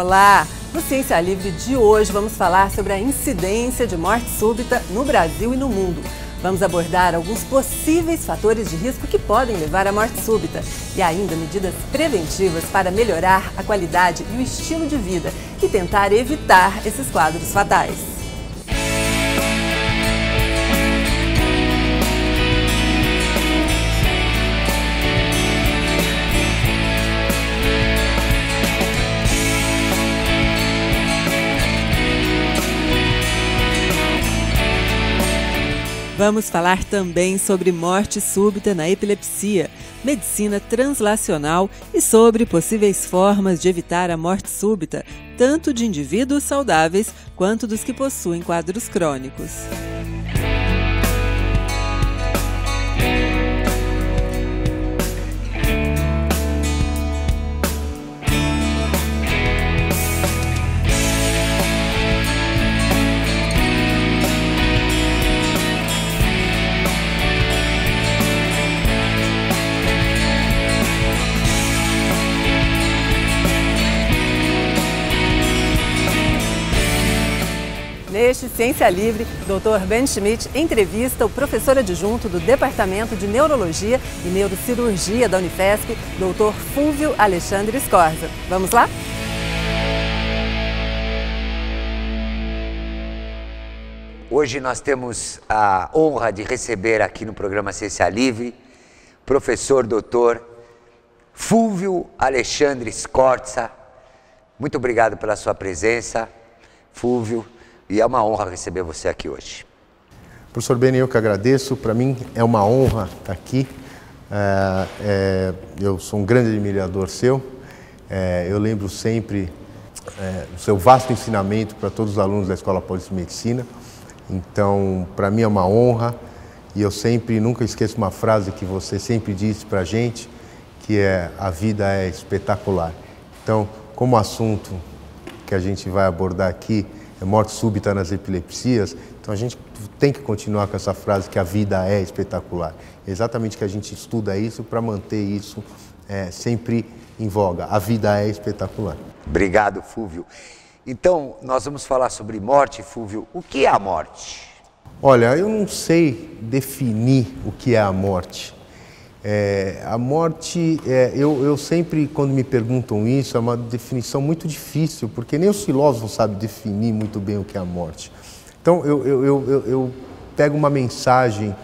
Olá! No Ciência Livre de hoje vamos falar sobre a incidência de morte súbita no Brasil e no mundo. Vamos abordar alguns possíveis fatores de risco que podem levar à morte súbita e ainda medidas preventivas para melhorar a qualidade e o estilo de vida e tentar evitar esses quadros fatais. Vamos falar também sobre morte súbita na epilepsia, medicina translacional e sobre possíveis formas de evitar a morte súbita, tanto de indivíduos saudáveis quanto dos que possuem quadros crônicos. Neste Ciência Livre, Dr. Ben Schmidt entrevista o professor adjunto do Departamento de Neurologia e Neurocirurgia da Unifesp, Dr. Fúlvio Alexandre Scorza. Vamos lá? Hoje nós temos a honra de receber aqui no programa Ciência Livre o professor Dr. Fúlvio Alexandre Scorza. Muito obrigado pela sua presença, Fúlvio. E é uma honra receber você aqui hoje. Professor Beni, eu que agradeço. Para mim é uma honra estar aqui. Eu sou um grande admirador seu. Eu lembro sempre do seu vasto ensinamento para todos os alunos da Escola Paulista de Medicina. Então, para mim é uma honra. E eu nunca esqueço uma frase que você sempre disse para a gente, que é: a vida é espetacular. Então, como assunto que a gente vai abordar aqui morte súbita nas epilepsias, então a gente tem que continuar com essa frase que a vida é espetacular. É exatamente que a gente estuda isso para manter isso sempre em voga. A vida é espetacular. Obrigado, Fúlvio. Então, nós vamos falar sobre morte, Fúlvio. O que é a morte? Olha, eu não sei definir o que é a morte. A morte, eu sempre, quando me perguntam isso, é uma definição muito difícil, porque nem os filósofos sabem definir muito bem o que é a morte. Então, eu pego uma mensagem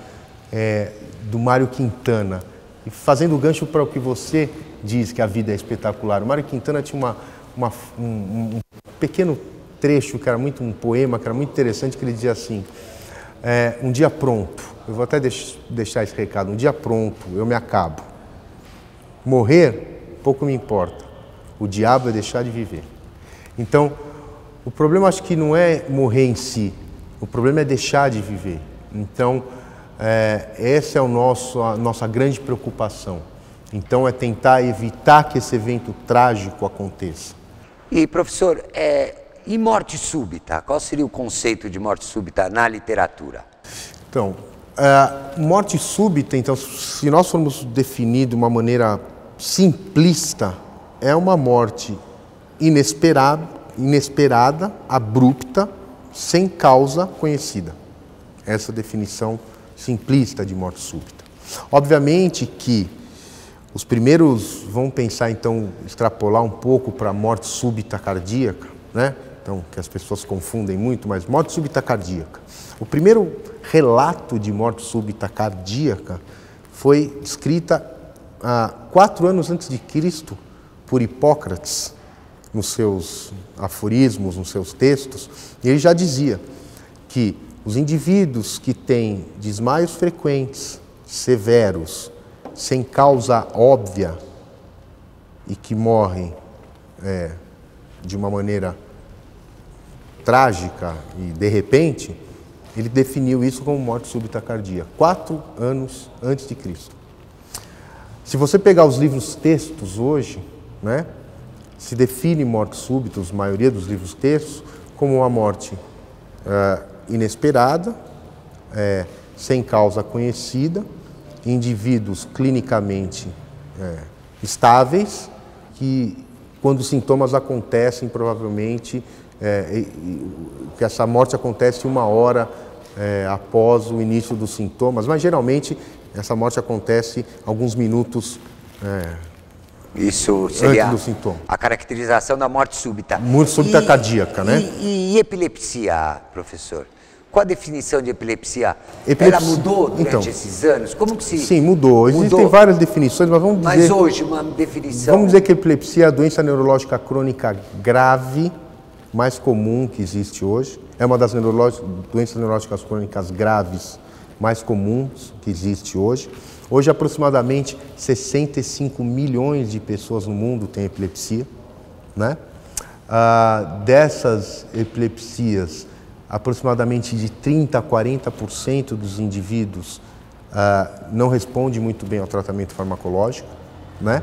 do Mário Quintana, e fazendo gancho para o que você diz, que a vida é espetacular. O Mário Quintana tinha um pequeno trecho, que era um poema, que era muito interessante, que ele dizia assim: um dia pronto. Eu vou até deixar esse recado. Um dia pronto, eu me acabo. Morrer, pouco me importa. O diabo é deixar de viver. Então, o problema acho que não é morrer em si. O problema é deixar de viver. Então, essa é a nossa grande preocupação. Então, é tentar evitar que esse evento trágico aconteça. E, professor, e morte súbita? Qual seria o conceito de morte súbita na literatura? Então, morte súbita, então, se nós formos definir de uma maneira simplista, é uma morte inesperada, abrupta, sem causa conhecida. Essa definição simplista de morte súbita. Obviamente que os primeiros vão pensar, então, extrapolar um pouco para a morte súbita cardíaca, né? Então, que as pessoas confundem muito, mas morte súbita cardíaca. O primeiro relato de morte súbita cardíaca foi escrita 4 anos antes de Cristo por Hipócrates, nos seus aforismos, nos seus textos. E ele já dizia que os indivíduos que têm desmaios frequentes, severos, sem causa óbvia e que morrem de uma maneira trágica e de repente, ele definiu isso como morte súbita cardíaca, 4 anos antes de Cristo. Se você pegar os livros textos hoje, né, se define morte súbita, a maioria dos livros textos, como uma morte inesperada, sem causa conhecida, indivíduos clinicamente estáveis, que quando os sintomas acontecem, provavelmente, que essa morte acontece 1 hora após o início dos sintomas, mas geralmente essa morte acontece alguns minutos isso seria antes do sintoma. A caracterização da morte súbita. Morte súbita cardíaca, né? E epilepsia, professor? Qual a definição de epilepsia? Ela mudou durante esses anos? Como que se... Sim, mudou. Existem várias definições, mas vamos dizer... Mas hoje, uma definição... Vamos dizer que a epilepsia é a doença neurológica crônica grave mais comum que existe hoje. É uma das doenças neurológicas crônicas graves mais comuns que existe hoje. Hoje, aproximadamente 65 milhões de pessoas no mundo têm epilepsia, né? Dessas epilepsias, aproximadamente de 30% a 40% dos indivíduos não respondem muito bem ao tratamento farmacológico, né?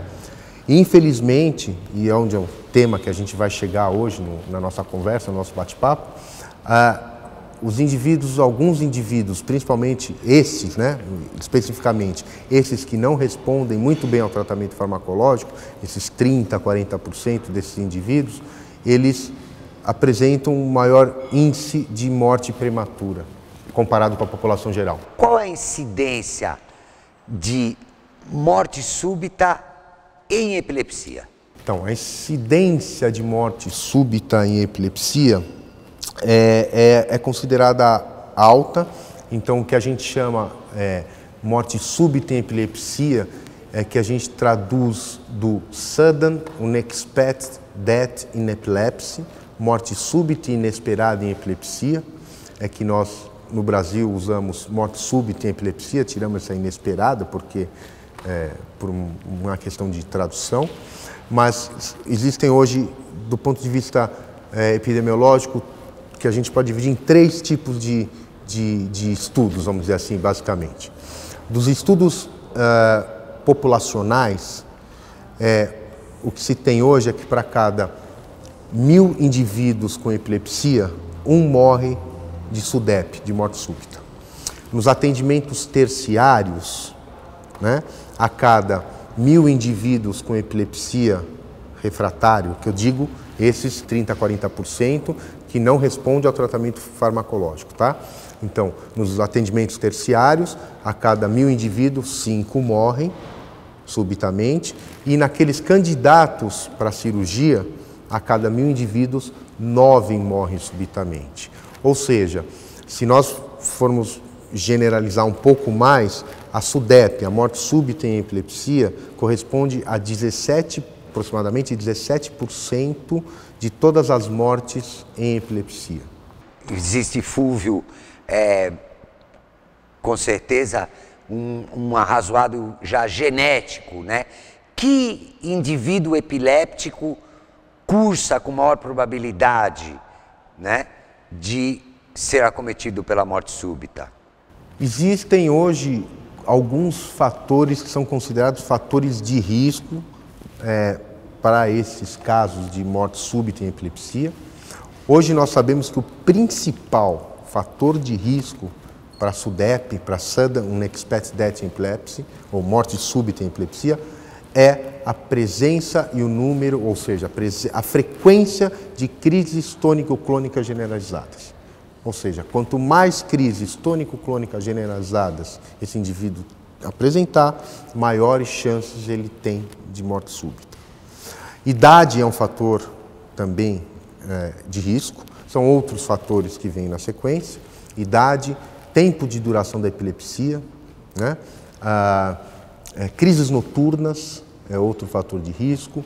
E, infelizmente, e é onde é o tema que a gente vai chegar hoje na nossa conversa, no nosso bate-papo, alguns indivíduos, principalmente esses, né, especificamente, esses que não respondem muito bem ao tratamento farmacológico, esses 30% a 40% desses indivíduos, eles apresentam um maior índice de morte prematura, comparado com a população geral. Qual é a incidência de morte súbita em epilepsia? Então, a incidência de morte súbita em epilepsia é considerada alta. Então, o que a gente chama morte súbita em epilepsia é que a gente traduz do Sudden Unexpected Death in Epilepsy, morte súbita e inesperada em epilepsia, é que nós no Brasil usamos morte súbita em epilepsia, tiramos essa inesperada porque por uma questão de tradução, mas existem hoje, do ponto de vista epidemiológico, que a gente pode dividir em 3 tipos de estudos, vamos dizer assim, basicamente. Dos estudos populacionais, o que se tem hoje é que para cada 1000 indivíduos com epilepsia, 1 morre de SUDEP, de morte súbita. Nos atendimentos terciários, né, a cada 1000 indivíduos com epilepsia refratário, que eu digo, esses 30% a 40% que não respondem ao tratamento farmacológico, tá? Então, nos atendimentos terciários, a cada 1000 indivíduos, 5 morrem subitamente, e naqueles candidatos para cirurgia, a cada 1000 indivíduos, 9 morrem subitamente. Ou seja, se nós formos generalizar um pouco mais, a SUDEP, a morte súbita em epilepsia, corresponde a aproximadamente 17% de todas as mortes em epilepsia. Existe, Fúvio, com certeza, um arrazoado já genético, né? Que indivíduo epiléptico cursa com maior probabilidade, né, de ser acometido pela morte súbita? Existem hoje alguns fatores que são considerados fatores de risco para esses casos de morte súbita em epilepsia. Hoje nós sabemos que o principal fator de risco para SUDEP, para Sudden Unexpected Death in Epilepsy, ou morte súbita em epilepsia, é a presença e o número, ou seja, a frequência de crises tônico-clônicas generalizadas. Ou seja, quanto mais crises tônico-clônicas generalizadas esse indivíduo apresentar, maiores chances ele tem de morte súbita. Idade é um fator também de risco, são outros fatores que vêm na sequência. Idade, tempo de duração da epilepsia, né? Crises noturnas é outro fator de risco,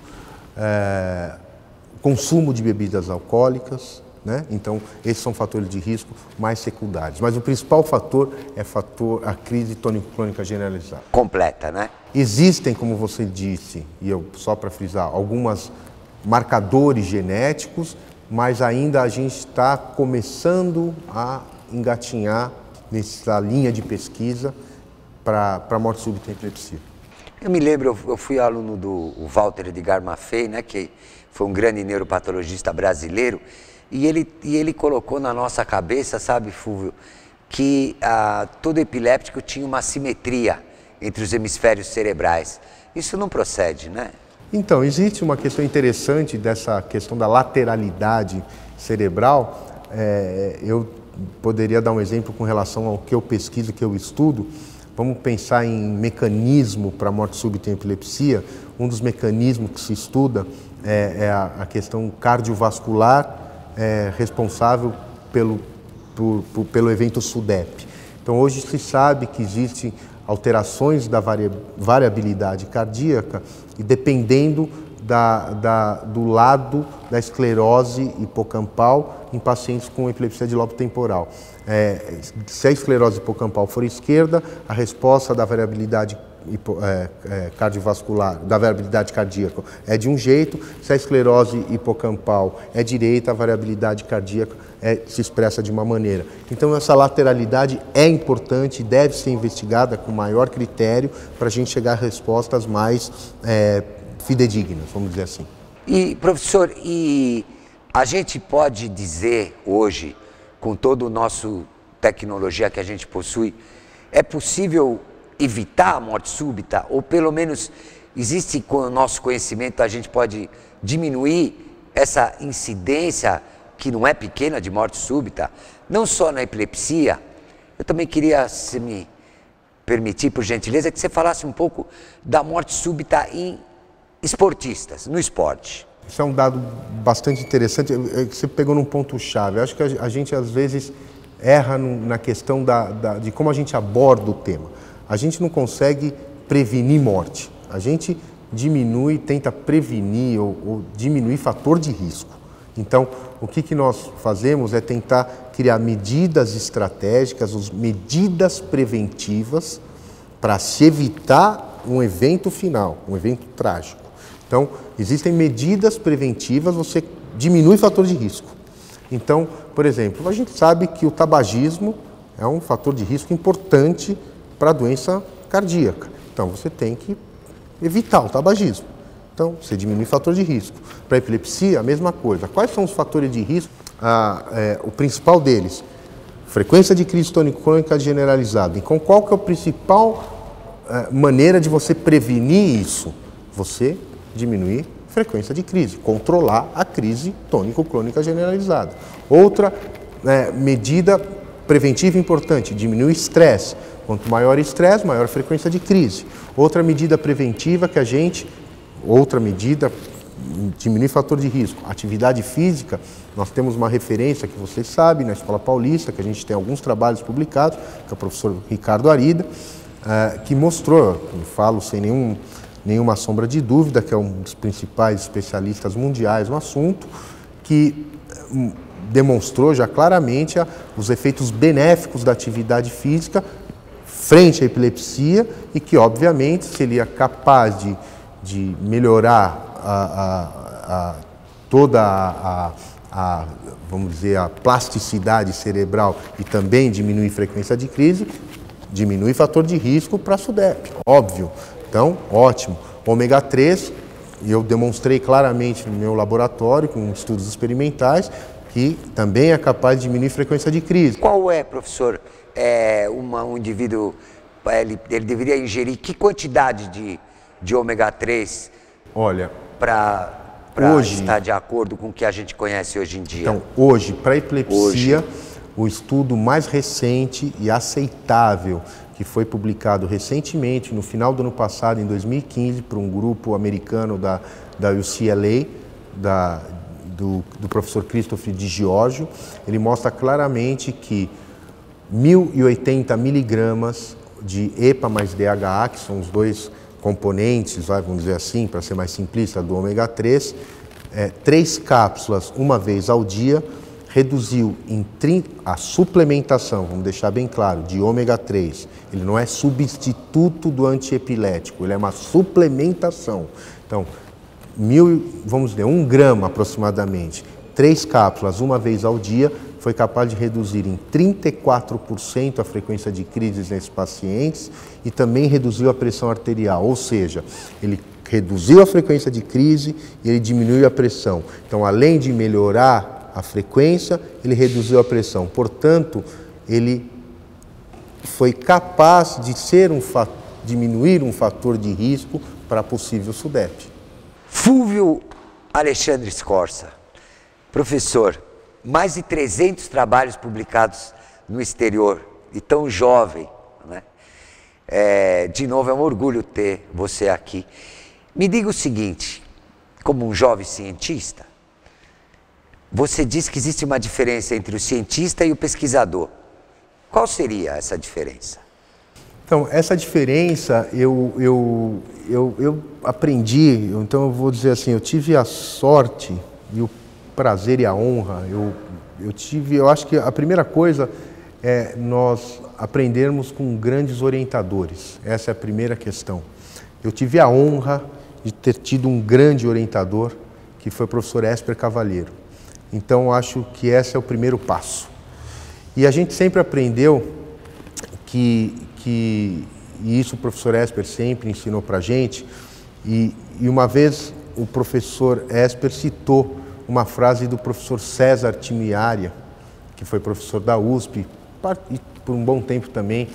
consumo de bebidas alcoólicas, né? Então, esses são fatores de risco mais secundários. Mas o principal fator é a crise tônico-clônica generalizada. Completa, né? Existem, como você disse, e eu só para frisar, alguns marcadores genéticos, mas ainda a gente está começando a engatinhar nessa linha de pesquisa para a morte súbita em epilepsia. Eu me lembro, eu fui aluno do Walter Edgar Maffei, né, que foi um grande neuropatologista brasileiro, e ele colocou na nossa cabeça, sabe, Fúvio, que todo epiléptico tinha uma simetria entre os hemisférios cerebrais. Isso não procede, né? Então, existe uma questão interessante dessa questão da lateralidade cerebral. Eu poderia dar um exemplo com relação ao que eu pesquiso, que eu estudo. Vamos pensar em mecanismo para morte súbita em epilepsia. Um dos mecanismos que se estuda é a questão cardiovascular responsável pelo evento SUDEP. Então, hoje se sabe que existem alterações da variabilidade cardíaca e dependendo do lado da esclerose hipocampal em pacientes com epilepsia de lobo temporal. Se a esclerose hipocampal for esquerda, a resposta da variabilidade cardiovascular, da variabilidade cardíaca é de um jeito. Se a esclerose hipocampal é direita, a variabilidade cardíaca se expressa de uma maneira. Então essa lateralidade é importante, deve ser investigada com maior critério para a gente chegar a respostas mais fidedignas, vamos dizer assim. E professor, a gente pode dizer hoje, com toda a nossa tecnologia que a gente possui, é possível evitar a morte súbita? Ou pelo menos existe, com o nosso conhecimento, a gente pode diminuir essa incidência, que não é pequena, de morte súbita, não só na epilepsia? Eu também queria, se me permitir, por gentileza, que você falasse um pouco da morte súbita em esportistas, no esporte. Isso é um dado bastante interessante, você pegou num ponto-chave. Eu acho que a gente, às vezes, erra na questão de como a gente aborda o tema. A gente não consegue prevenir morte. A gente diminui, tenta prevenir ou diminuir fator de risco. Então, o que nós fazemos é tentar criar medidas estratégicas, medidas preventivas para se evitar um evento final, um evento trágico. Então, existem medidas preventivas, você diminui fator de risco. Então, por exemplo, a gente sabe que o tabagismo é um fator de risco importante para a doença cardíaca. Então, você tem que evitar o tabagismo. Então, você diminui o fator de risco. Para a epilepsia, a mesma coisa. Quais são os fatores de risco? O principal deles, frequência de crise tônico-clônica generalizada. Então, qual que é a principal maneira de você prevenir isso? Você diminuir a frequência de crise, controlar a crise tônico-clônica generalizada. Outra medida preventiva importante, diminuir o estresse. Quanto maior o estresse, maior a frequência de crise. Outra medida preventiva que diminuir fator de risco. Atividade física, nós temos uma referência que vocês sabem, na Escola Paulista, que a gente tem alguns trabalhos publicados, que é o professor Ricardo Arida, que mostrou, eu falo sem nenhuma sombra de dúvida, que é um dos principais especialistas mundiais no assunto, que demonstrou já claramente os efeitos benéficos da atividade física frente à epilepsia e que, obviamente, seria capaz de melhorar toda vamos dizer, a plasticidade cerebral e também diminuir a frequência de crise, diminui fator de risco para a SUDEP, óbvio. Então, ótimo. Ômega 3, eu demonstrei claramente no meu laboratório, com estudos experimentais, que também é capaz de diminuir a frequência de crise. Qual é, professor, um indivíduo, ele deveria ingerir que quantidade de ômega 3 para estar de acordo com o que a gente conhece hoje em dia? Então, hoje, para epilepsia, o estudo mais recente e aceitável, que foi publicado recentemente, no final do ano passado, em 2015, por um grupo americano da UCLA, do professor Christopher Di Giorgio, ele mostra claramente que 1.080 miligramas de EPA mais DHA, que são os dois componentes, vamos dizer assim, para ser mais simplista, do ômega 3, 3 cápsulas uma vez ao dia, reduziu a suplementação, vamos deixar bem claro, de ômega 3. Ele não é substituto do antiepilético, ele é uma suplementação. Então, vamos dizer, 1 grama aproximadamente, 3 cápsulas uma vez ao dia, foi capaz de reduzir em 34% a frequência de crises nesses pacientes e também reduziu a pressão arterial, ou seja, ele reduziu a frequência de crise e ele diminuiu a pressão. Então, além de melhorar a frequência, ele reduziu a pressão. Portanto, ele foi capaz de diminuir um fator de risco para possível SUDEP. Fúvio Alexandre Scorza, professor, mais de 300 trabalhos publicados no exterior, e tão jovem, né? De novo, é um orgulho ter você aqui. Me diga o seguinte, como um jovem cientista, você disse que existe uma diferença entre o cientista e o pesquisador. Qual seria essa diferença? Então, essa diferença eu aprendi, então eu vou dizer assim, eu tive a sorte e o prazer e a honra, eu acho que a primeira coisa é nós aprendermos com grandes orientadores, essa é a primeira questão. Eu tive a honra de ter tido um grande orientador, que foi o professor Esper Cavalheiro. Então, acho que esse é o primeiro passo. E a gente sempre aprendeu e isso o professor Esper sempre ensinou para a gente, e uma vez o professor Esper citou uma frase do professor César Timiaria, que foi professor da USP, e por um bom tempo também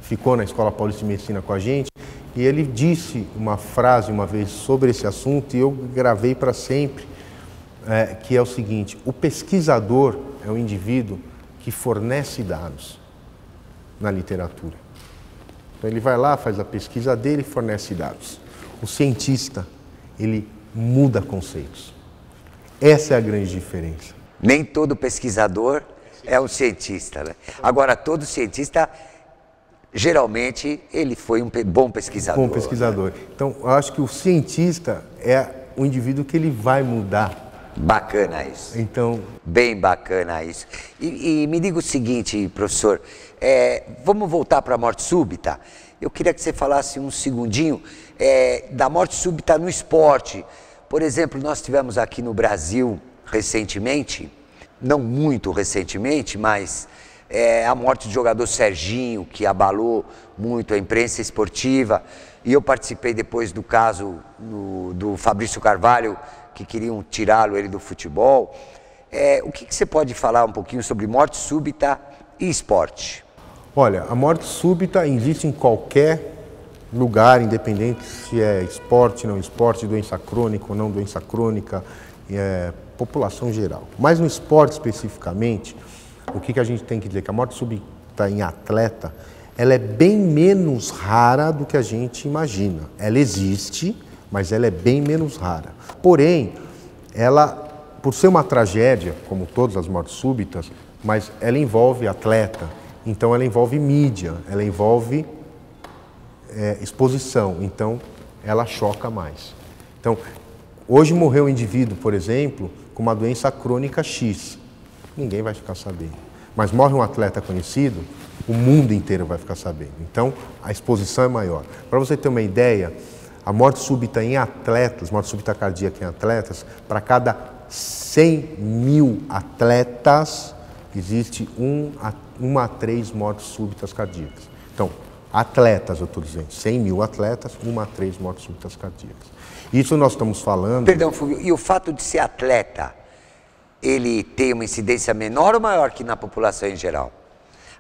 ficou na Escola Paulista de Medicina com a gente, e ele disse uma frase uma vez sobre esse assunto, e eu gravei para sempre, que é o seguinte: o pesquisador é o indivíduo que fornece dados na literatura. Então ele vai lá, faz a pesquisa dele e fornece dados. O cientista, ele muda conceitos. Essa é a grande diferença. Nem todo pesquisador é um cientista, né? Agora, todo cientista, geralmente, ele foi um bom pesquisador. Bom pesquisador. Né? Então, eu acho que o cientista é o indivíduo que ele vai mudar. Bacana isso. Então, bem bacana isso. E me diga o seguinte, professor, vamos voltar para a morte súbita. Eu queria que você falasse um segundinho da morte súbita no esporte. Por exemplo, nós tivemos aqui no Brasil recentemente, não muito recentemente, mas a morte do jogador Serginho, que abalou muito a imprensa esportiva. E eu participei depois do caso do Fabrício Carvalho, que queriam tirá-lo ele do futebol. O que você pode falar um pouquinho sobre morte súbita e esporte? Olha, a morte súbita existe em qualquer lugar, independente se é esporte, não esporte, doença crônica ou não doença crônica, população geral. Mas no esporte especificamente, o que a gente tem que dizer? Que a morte súbita em atleta, ela é bem menos rara do que a gente imagina. Ela existe, mas ela é bem menos rara. Porém, ela, por ser uma tragédia, como todas as mortes súbitas, mas ela envolve atleta, então ela envolve mídia, ela envolve exposição, então ela choca mais. Então, hoje morreu um indivíduo, por exemplo, com uma doença crônica X, ninguém vai ficar sabendo. Mas morre um atleta conhecido, o mundo inteiro vai ficar sabendo. Então, a exposição é maior. Para você ter uma ideia, a morte súbita em atletas, morte súbita cardíaca em atletas, para cada 100 mil atletas, existe 1 a 3 mortes súbitas cardíacas. Então, atletas, eu estou dizendo, 100 mil atletas, 1 a 3 mortes súbitas cardíacas. Isso nós estamos falando... Perdão, Fúvio, e o fato de ser atleta, ele tem uma incidência menor ou maior que na população em geral?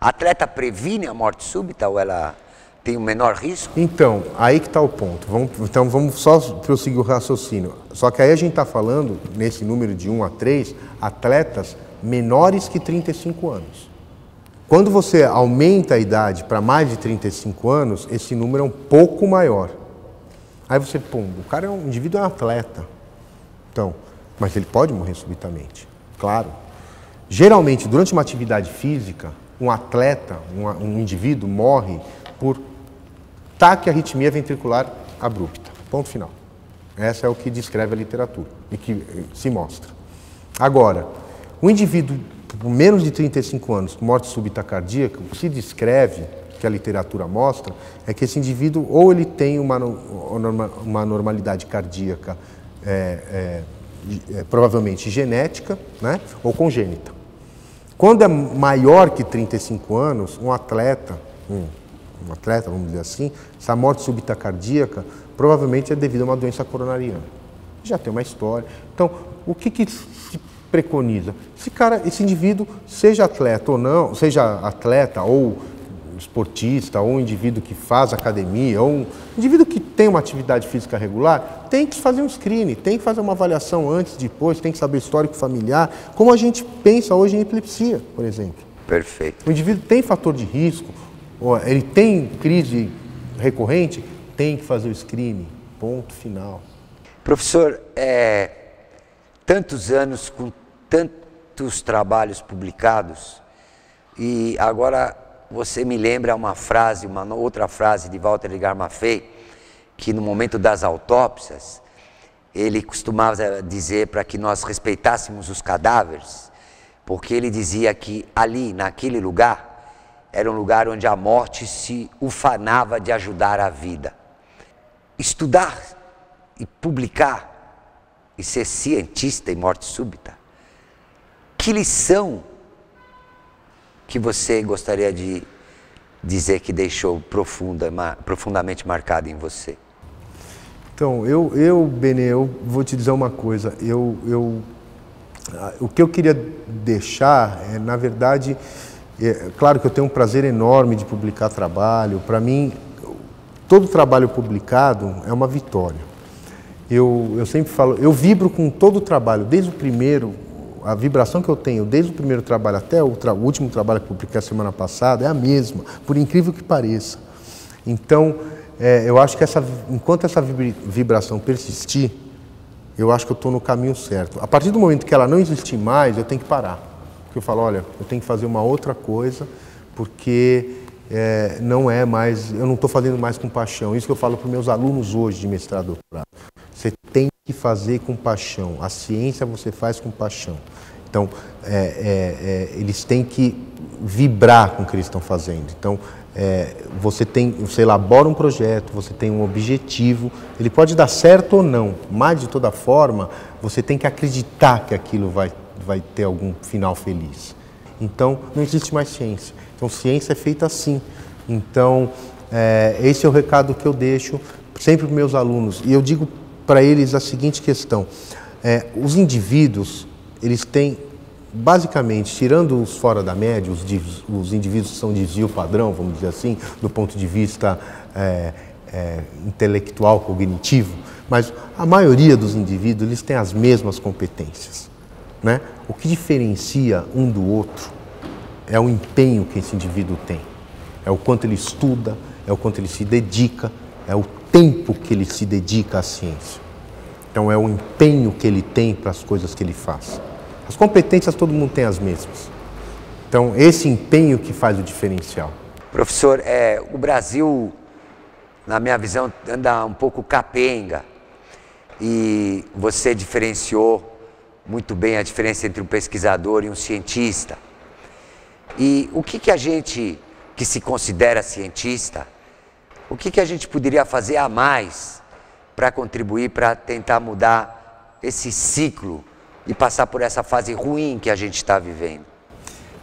A atleta previne a morte súbita ou ela tem um menor risco? Então, aí que está o ponto. Vamos só prosseguir o raciocínio. Só que aí a gente está falando, nesse número de 1 a 3, atletas menores que 35 anos. Quando você aumenta a idade para mais de 35 anos, esse número é um pouco maior. Aí você, o cara é um indivíduo, é um atleta. Então, mas ele pode morrer subitamente, claro. Geralmente, durante uma atividade física, um atleta, um indivíduo morre por taquiarritmia ventricular abrupta. Ponto final. Essa é o que descreve a literatura e que se mostra. Agora, um indivíduo com menos de 35 anos, com morte súbita cardíaca, o que se descreve, que a literatura mostra, é que esse indivíduo ou ele tem uma normalidade cardíaca provavelmente genética, né, ou congênita. Quando é maior que 35 anos, um atleta, vamos dizer assim, essa morte súbita cardíaca provavelmente é devido a uma doença coronariana. Já tem uma história. Então, o que se preconiza? Esse indivíduo, seja atleta ou não, seja atleta ou esportista, ou um indivíduo que faz academia, ou um indivíduo que tem uma atividade física regular, tem que fazer um screening, tem que fazer uma avaliação antes, depois, tem que saber histórico familiar, como a gente pensa hoje em epilepsia, por exemplo. Perfeito. O indivíduo tem fator de risco, ele tem crise recorrente, tem que fazer o screening, ponto final. Professor, tantos anos com tantos trabalhos publicados, e agora você me lembra uma frase, uma outra frase de Walter Edgar Maffei, que no momento das autópsias, ele costumava dizer para que nós respeitássemos os cadáveres, porque ele dizia que ali, naquele lugar, era um lugar onde a morte se ufanava de ajudar a vida. Estudar e publicar e ser cientista em morte súbita, que lição que você gostaria de dizer que deixou profundamente marcado em você? Então, Benê, eu vou te dizer uma coisa. O que eu queria deixar na verdade, claro que eu tenho um prazer enorme de publicar trabalho. Para mim, todo trabalho publicado é uma vitória. Eu sempre falo, eu vibro com todo o trabalho, desde o primeiro. A vibração que eu tenho desde o primeiro trabalho até o último trabalho que publiquei a semana passada é a mesma, por incrível que pareça. Então, eu acho que enquanto essa vibração persistir, eu acho que eu estou no caminho certo. A partir do momento que ela não existir mais, eu tenho que parar. Porque eu falo, olha, eu tenho que fazer uma outra coisa, porque não é mais, eu não estou fazendo mais com paixão. Isso que eu falo para os meus alunos hoje de mestrado e doutorado. Você tem que fazer com paixão. A ciência você faz com paixão. Então, eles têm que vibrar com o que eles estão fazendo. Então, você elabora um projeto, você tem um objetivo, ele pode dar certo ou não, mas de toda forma, você tem que acreditar que aquilo vai ter algum final feliz. Então, não existe mais ciência. Então, ciência é feita assim. Então, esse é o recado que eu deixo sempre para os meus alunos. E eu digo para eles a seguinte questão: os indivíduos, eles têm, basicamente, tirando os fora da média, os indivíduos que são desvio padrão, vamos dizer assim, do ponto de vista intelectual, cognitivo, mas a maioria dos indivíduos, eles têm as mesmas competências, né? O que diferencia um do outro é o empenho que esse indivíduo tem, é o quanto ele estuda, é o quanto ele se dedica, é o tempo que ele se dedica à ciência. Então, é o empenho que ele tem para as coisas que ele faz. As competências todo mundo tem as mesmas. Então, esse empenho que faz o diferencial. Professor, o Brasil, na minha visão, anda um pouco capenga. E você diferenciou muito bem a diferença entre um pesquisador e um cientista. E o que a gente, que se considera cientista, o que a gente poderia fazer a mais para contribuir, para tentar mudar esse ciclo e passar por essa fase ruim que a gente está vivendo?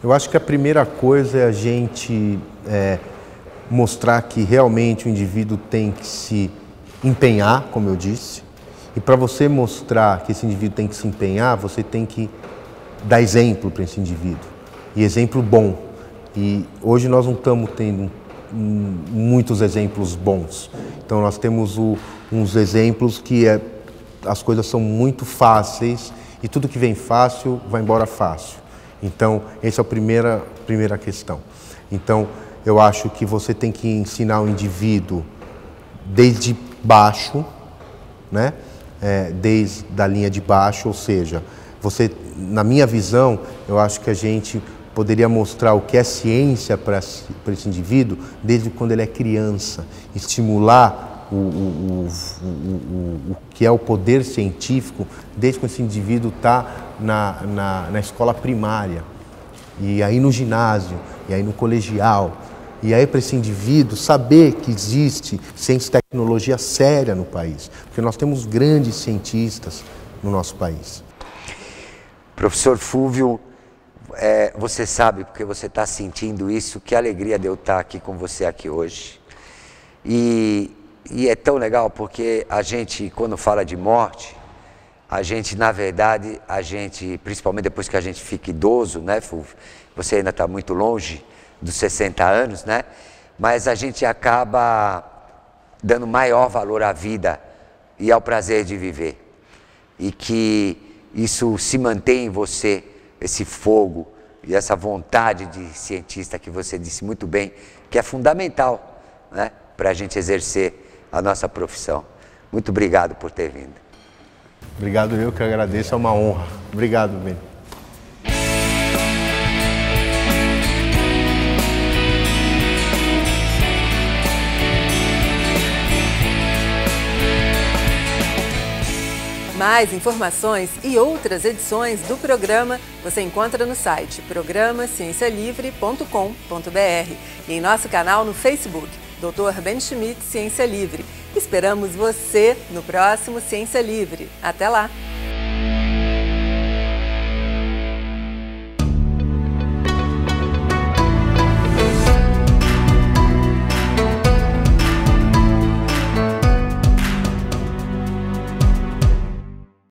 Eu acho que a primeira coisa é a gente mostrar que realmente o indivíduo tem que se empenhar, como eu disse. E para você mostrar que esse indivíduo tem que se empenhar, você tem que dar exemplo para esse indivíduo. E exemplo bom. E hoje nós não estamos tendo muitos exemplos bons. Então nós temos uns exemplos que as coisas são muito fáceis e tudo que vem fácil vai embora fácil. Então essa é a primeira questão. Então eu acho que você tem que ensinar o indivíduo desde baixo, né? Desde a linha de baixo, ou seja, na minha visão, eu acho que a gente poderia mostrar o que é ciência para esse indivíduo desde quando ele é criança, estimular o que é o poder científico desde quando esse indivíduo está na escola primária, e aí no ginásio, e aí no colegial, e aí para esse indivíduo saber que existe ciência e tecnologia séria no país, porque nós temos grandes cientistas no nosso país. Professor Fúvio, você sabe, porque você está sentindo isso, que alegria de eu estar aqui com você aqui hoje. E é tão legal porque a gente, quando fala de morte, a gente, na verdade, principalmente depois que a gente fica idoso, né, Fúvio? Você ainda está muito longe dos 60 anos, né? Mas a gente acaba dando maior valor à vida e ao prazer de viver. E que isso se mantém em você, esse fogo e essa vontade de cientista que você disse muito bem, que é fundamental, né, para a gente exercer a nossa profissão. Muito obrigado por ter vindo. Obrigado, eu que agradeço, é uma honra. Obrigado, Beni. Mais informações e outras edições do programa você encontra no site programaciencialivre.com.br e em nosso canal no Facebook, Dr. Ben Schmidt Ciência Livre. Esperamos você no próximo Ciência Livre. Até lá!